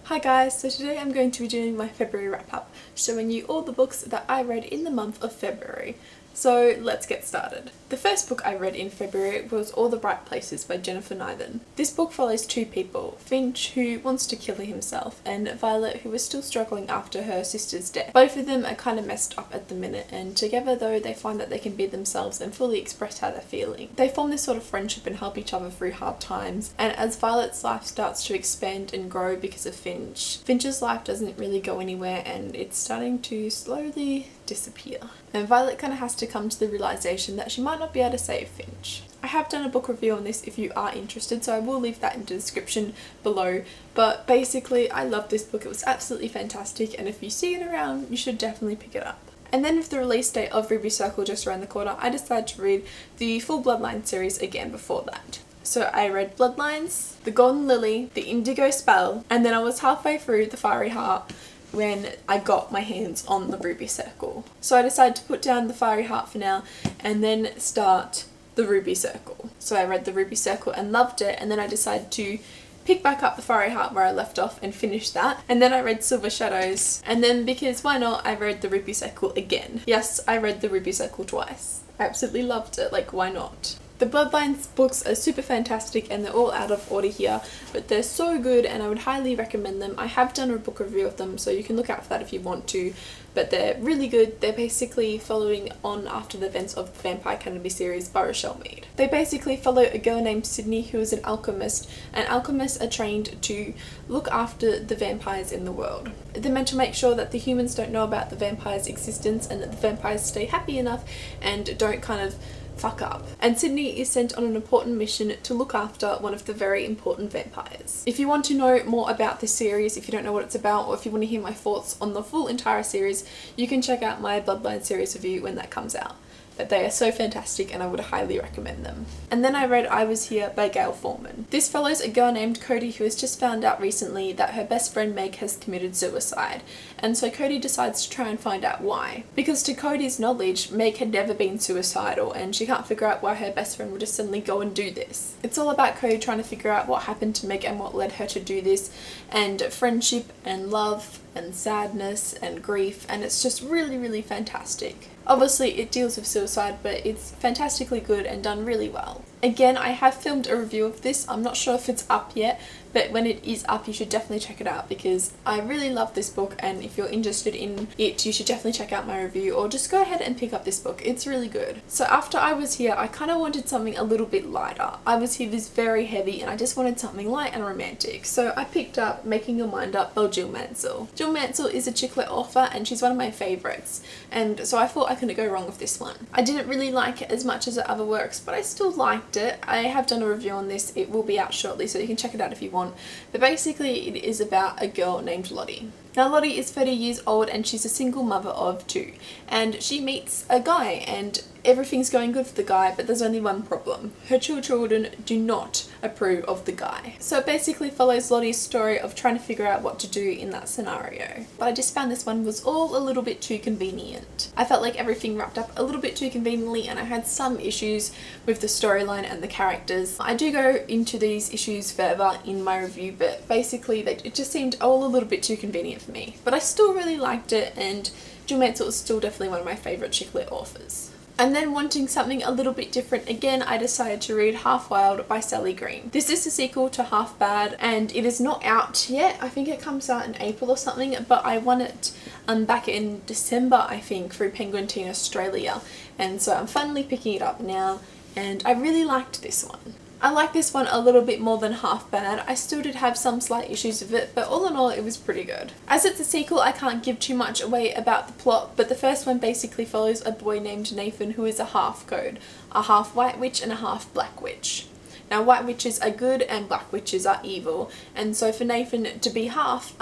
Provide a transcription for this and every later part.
Hi guys, so today I'm going to be doing my February wrap up, showing you all the books that I read in the month of February. So let's get started. The first book I read in February was All the Bright Places by Jennifer Niven. This book follows two people, Finch, who wants to kill himself, and Violet, who is still struggling after her sister's death. Both of them are kind of messed up at the minute, and together though they find that they can be themselves and fully express how they're feeling. They form this sort of friendship and help each other through hard times, and as Violet's life starts to expand and grow because of Finch's life doesn't really go anywhere and it's starting to slowly disappear. And Violet kind of has to come to the realization that she might not be able to save Finch. I have done a book review on this if you are interested, so I will leave that in the description below, but basically I love this book. It was absolutely fantastic, and if you see it around you should definitely pick it up. And then with the release date of Ruby Circle just around the corner, I decided to read the full Bloodlines series again before that. So I read Bloodlines, The Golden Lily, The Indigo Spell, and then I was halfway through The Fiery Heart when I got my hands on the Ruby Circle. So I decided to put down the Fiery Heart for now and then start the Ruby Circle. So I read the Ruby Circle and loved it, and then I decided to pick back up the Fiery Heart where I left off and finish that. And then I read Silver Shadows, and then because why not, I read the Ruby Circle again. Yes, I read the Ruby Circle twice. I absolutely loved it, like why not? The Bloodlines books are super fantastic and they're all out of order here, but they're so good and I would highly recommend them. I have done a book review of them, so you can look out for that if you want to, but they're really good. They're basically following on after the events of the Vampire Canopy series by Rochelle Mead. They basically follow a girl named Sydney who is an alchemist, and alchemists are trained to look after the vampires in the world. They're meant to make sure that the humans don't know about the vampires' existence and that the vampires stay happy enough and don't kind of fuck up. And Sydney is sent on an important mission to look after one of the very important vampires. If you want to know more about this series, if you don't know what it's about, or if you want to hear my thoughts on the full entire series, you can check out my Bloodlines series review when that comes out. But they are so fantastic and I would highly recommend them. And then I read I Was Here by Gail Forman. This follows a girl named Cody who has just found out recently that her best friend Meg has committed suicide, and so Cody decides to try and find out why. Because to Cody's knowledge, Meg had never been suicidal and she can't figure out why her best friend would just suddenly go and do this. It's all about Cody trying to figure out what happened to Meg and what led her to do this, and friendship and love and sadness and grief, and it's just really fantastic. Obviously it deals with suicide, but it's fantastically good and done really well. Again, I have filmed a review of this. I'm not sure if it's up yet, but when it is up you should definitely check it out because I really love this book, and if you're interested in it you should definitely check out my review or just go ahead and pick up this book. It's really good. So after I Was Here, I kind of wanted something a little bit lighter. I Was Here was very heavy and I just wanted something light and romantic. So I picked up Making Your Mind Up by Jill Mansell. Jill Mansell is a chick lit author and she's one of my favourites, and so I thought I couldn't go wrong with this one. I didn't really like it as much as the other works, but I still liked it. I have done a review on this. It will be out shortly, so you can check it out if you want. But basically it is about a girl named Lottie. Now Lottie is 30 years old and she's a single mother of 2, and she meets a guy and everything's going good for the guy, but there's only one problem. Her 2 children do not approve of the guy. So it basically follows Lottie's story of trying to figure out what to do in that scenario. But I just found this one was all a little bit too convenient. I felt like everything wrapped up a little bit too conveniently and I had some issues with the storyline and the characters. I do go into these issues further in my review, but basically it just seemed all a little bit too convenient for me. But I still really liked it, and Jill Mansell is still definitely one of my favourite chick lit authors. And then wanting something a little bit different again, I decided to read Half Wild by Sally Green. This is the sequel to Half Bad and it is not out yet. I think it comes out in April or something, but I won it back in December I think through Penguin Teen Australia, and so I'm finally picking it up now and I really liked this one. I like this one a little bit more than Half Bad. I still did have some slight issues with it, but all in all it was pretty good. As it's a sequel, I can't give too much away about the plot, but the first one basically follows a boy named Nathan who is a half code, a half white witch and a half black witch. Now white witches are good and black witches are evil, and so for Nathan to be half,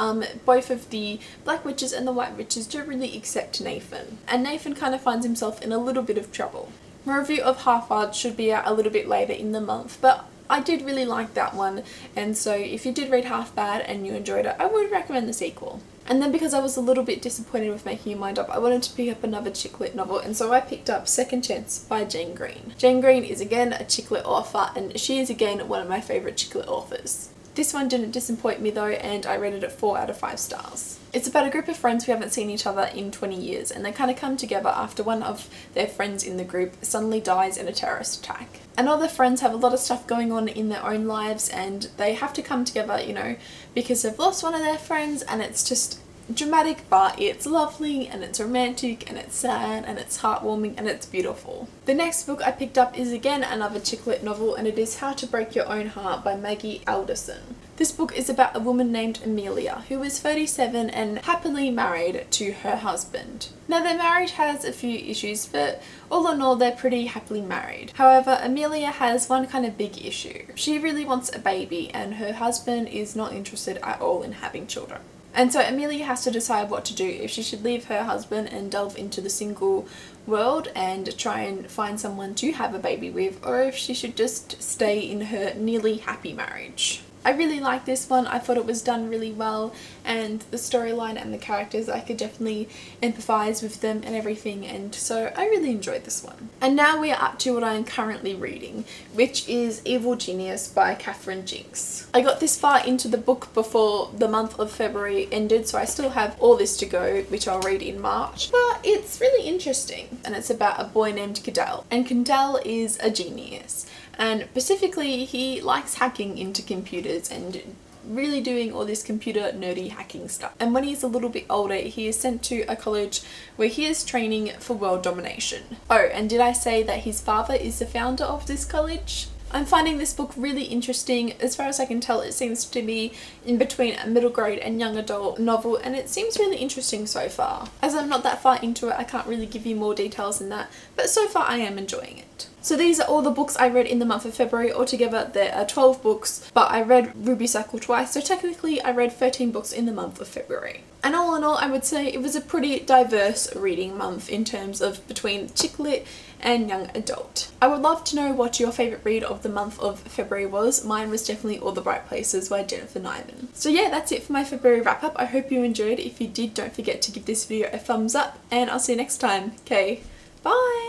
both of the black witches and the white witches don't really accept Nathan, and Nathan kind of finds himself in a little bit of trouble. My review of Half Wild should be out a little bit later in the month, but I did really like that one, and so if you did read Half Bad and you enjoyed it, I would recommend the sequel. And then because I was a little bit disappointed with Making Your Mind Up, I wanted to pick up another chick lit novel, and so I picked up Second Chance by Jane Green. Jane Green is again a chick lit author, and she is again one of my favourite chick lit authors. This one didn't disappoint me though, and I rated it 4 out of 5 stars. It's about a group of friends who haven't seen each other in 20 years, and they kind of come together after one of their friends in the group suddenly dies in a terrorist attack. And all the friends have a lot of stuff going on in their own lives, and they have to come together, you know, because they've lost one of their friends, and it's just dramatic, but it's lovely and it's romantic and it's sad and it's heartwarming and it's beautiful. The next book I picked up is again another chick lit novel, and it is How to Break Your Own Heart by Maggie Alderson. This book is about a woman named Amelia who is 37 and happily married to her husband. Now their marriage has a few issues, but all in all they're pretty happily married. However, Amelia has one kind of big issue. She really wants a baby and her husband is not interested at all in having children. And so Amelia has to decide what to do, if she should leave her husband and delve into the single world and try and find someone to have a baby with, or if she should just stay in her nearly happy marriage. I really like this one. I thought it was done really well, and the storyline and the characters, I could definitely empathise with them and everything, and so I really enjoyed this one. And now we are up to what I am currently reading, which is Evil Genius by Catherine Jinks. I got this far into the book before the month of February ended, so I still have all this to go, which I'll read in March, but it's really interesting, and it's about a boy named Cadell, and Cadell is a genius. And specifically, he likes hacking into computers and really doing all this computer nerdy hacking stuff. And when he's a little bit older, he is sent to a college where he is training for world domination. Oh, and did I say that his father is the founder of this college? I'm finding this book really interesting. As far as I can tell, it seems to be in between a middle grade and young adult novel, and it seems really interesting so far. As I'm not that far into it, I can't really give you more details than that, but so far I am enjoying it. So these are all the books I read in the month of February. Altogether there are 12 books, but I read Ruby Cycle twice, so technically I read 13 books in the month of February. And all in all, I would say it was a pretty diverse reading month in terms of between chick lit and young adult. I would love to know what your favourite read of the month of February was. Mine was definitely All the Bright Places by Jennifer Nyman. So yeah, that's it for my February wrap up. I hope you enjoyed. If you did, don't forget to give this video a thumbs up, and I'll see you next time. Okay, bye!